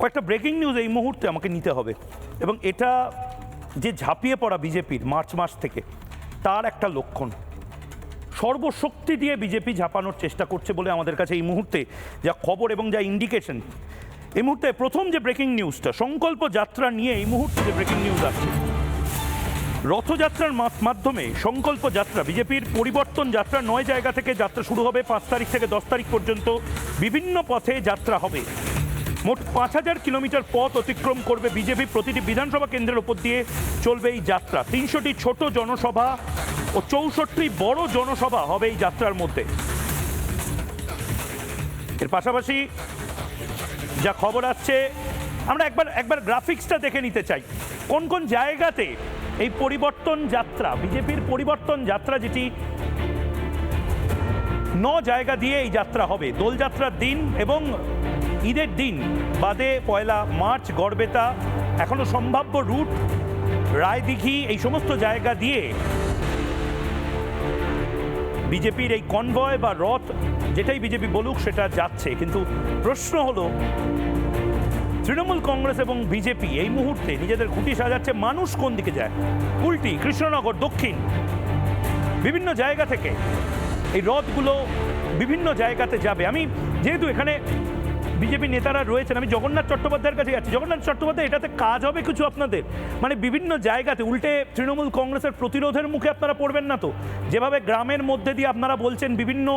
কয়েকটা breaking news এই মুহূর্তে আমাকে নিতে হবে, এবং এটা যে ঝাঁপিয়ে পড়া বিজেপির মার্চ মাস থেকে তার একটা লক্ষণ। সর্বশক্তি দিয়ে বিজেপি ঝাঁপানোর চেষ্টা করছে বলে আমাদের কাছে এই মুহূর্তে যা খবর এবং যা ইন্ডিকেশন। এই মুহূর্তে প্রথম যে ব্রেকিং নিউজটা, সংকল্প যাত্রা নিয়ে এই মুহূর্তে যে ব্রেকিং নিউজ আসছে, রথযাত্রার মাধ্যমে সংকল্প যাত্রা, বিজেপির পরিবর্তন যাত্রা 9 জায়গা থেকে যাত্রা শুরু হবে। 5 তারিখ থেকে 10 তারিখ পর্যন্ত বিভিন্ন পথে যাত্রা হবে। মোট 5000 কিলোমিটার পথ অতিক্রম করবে বিজেপি। প্রতিটি বিধানসভা কেন্দ্রের ওপর দিয়ে চলবে এই যাত্রা। 300টি ছোট জনসভা ও 64টি বড় জনসভা হবে এই যাত্রার মধ্যে। এর পাশাপাশি যা খবর আসছে, আমরা একবার গ্রাফিক্সটা দেখে নিতে চাই কোন কোন জায়গাতে এই পরিবর্তন যাত্রা, বিজেপির পরিবর্তন যাত্রা, যেটি 9 জায়গা দিয়ে এই যাত্রা হবে। দোলযাত্রার দিন এবং ঈদের দিন বাদে 1 মার্চ গড়বেতা, এখনো সম্ভাব্য রুট রায়দিঘি, এই সমস্ত জায়গা দিয়ে বিজেপির এই কনভয় বা রথ, যেটাই বিজেপি বলুক, সেটা যাচ্ছে। কিন্তু প্রশ্ন হলো, তৃণমূল কংগ্রেস এবং বিজেপি এই মুহূর্তে নিজেদের খুঁটি সাজাচ্ছে, মানুষ কোন দিকে যায়। কুলটি, কৃষ্ণনগর, দক্ষিণ, বিভিন্ন জায়গা থেকে এই রথগুলো বিভিন্ন জায়গাতে যাবে। আমি যেহেতু এখানে বিজেপি নেতারা রয়েছেন, আমি জগন্নাথ চট্টোপাধ্যায়ের কাছে যাচ্ছি। জগন্নাথ চট্টোপাধ্যায়, এটাতে কাজ হবে কিছু আপনাদের? মানে বিভিন্ন জায়গাতে উল্টে তৃণমূল কংগ্রেসের প্রতিরোধের মুখে আপনারা পড়বেন না তো? যেভাবে গ্রামের মধ্যে দিয়ে আপনারা বলছেন বিভিন্ন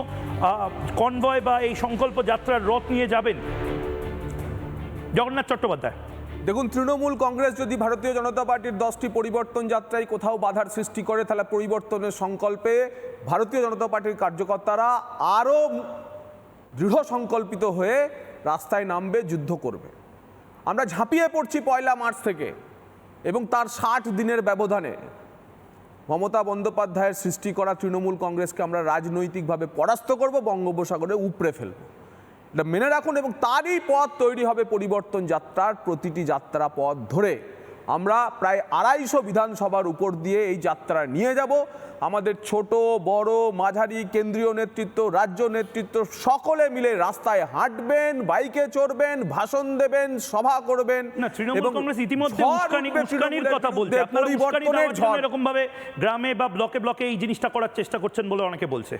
কনভয় বা এই সংকল্প যাত্রার রথ নিয়ে যাবেন, জগন্নাথ চট্টোপাধ্যায়। দেখুন, তৃণমূল কংগ্রেস যদি ভারতীয় জনতা পার্টির 10টি পরিবর্তন যাত্রায় কোথাও বাধার সৃষ্টি করে, তাহলে পরিবর্তনের সংকল্পে ভারতীয় জনতা পার্টির কার্যকর্তারা আরও দৃঢ় সংকল্পিত হয়ে রাস্তায় নামবে, যুদ্ধ করবে। আমরা ঝাঁপিয়ে পড়ছি 1 মার্চ থেকে, এবং তার 60 দিনের ব্যবধানে মমতা বন্দ্যোপাধ্যায়ের সৃষ্টি করা তৃণমূল কংগ্রেসকে আমরা রাজনৈতিকভাবে পরাস্ত করব, বঙ্গোপসাগরে উপড়ে ফেলব। এটা মেনে রাখুন। এবং তারই পথ তৈরি হবে পরিবর্তন যাত্রার। প্রতিটি যাত্রা পথ ধরে আমরা প্রায় 250 বিধানসভার উপর দিয়ে এই যাত্রা নিয়ে যাব। আমাদের ছোট বড় মাঝারি কেন্দ্রীয় নেতৃত্ব, রাজ্য নেতৃত্ব সকলে মিলে রাস্তায় হাঁটবেন, বাইকে চড়বেন, ভাষণ দেবেন, সভা করবেন। না, তৃণমূল কংগ্রেস ইতিমধ্যে উস্কানির কথা বলছে। আপনারা উস্কানি দেওয়ার জন্য এরকম ভাবে গ্রামে বা ব্লকে ব্লকে এই জিনিসটা করার চেষ্টা করছেন বলে অনেকে বলছে।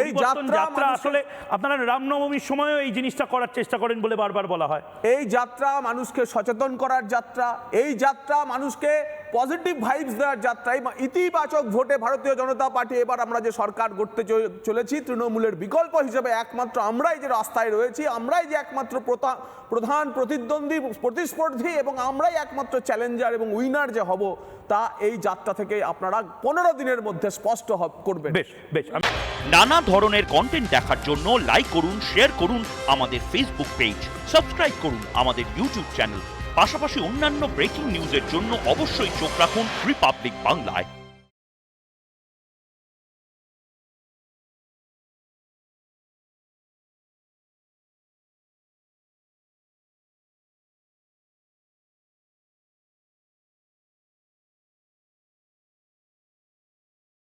এই যাত্রা আসলে আপনারা রামনবমীর সময়ও এই জিনিসটা করার চেষ্টা করেন বলে বারবার বলা হয়। এই যাত্রা মানুষকে সচেতন করার যাত্রা, এই যাত্রা মানুষকে পজিটিভ ভাইবস দেওয়ার যাত্রা। ইতিবাচক ভোটে ভারতীয় জনতা পার্টি, এবার আমরা যে সরকার গড়তে চলেছি, তৃণমূলের বিকল্প হিসেবে একমাত্র আমরাই যে রাস্তায় রয়েছি, আমরাই যে একমাত্র প্রধান প্রতিদ্বন্দ্বী, প্রতিস্পর্ধী, এবং আমরাই একমাত্র চ্যালেঞ্জার এবং উইনার যে হব, তা এই যাত্রা থেকে আপনারা 15 দিনের মধ্যে স্পষ্ট করবেন। বেশ। নানা ধরনের কন্টেন্ট দেখার জন্য লাইক করুন, শেয়ার করুন আমাদের ফেসবুক পেজ, সাবস্ক্রাইব করুন আমাদের ইউটিউব চ্যানেল। পাশাপাশি অন্যান্য ব্রেকিং নিউজের জন্য অবশ্যই চোখ রাখুন রিপাবলিক বাংলায়।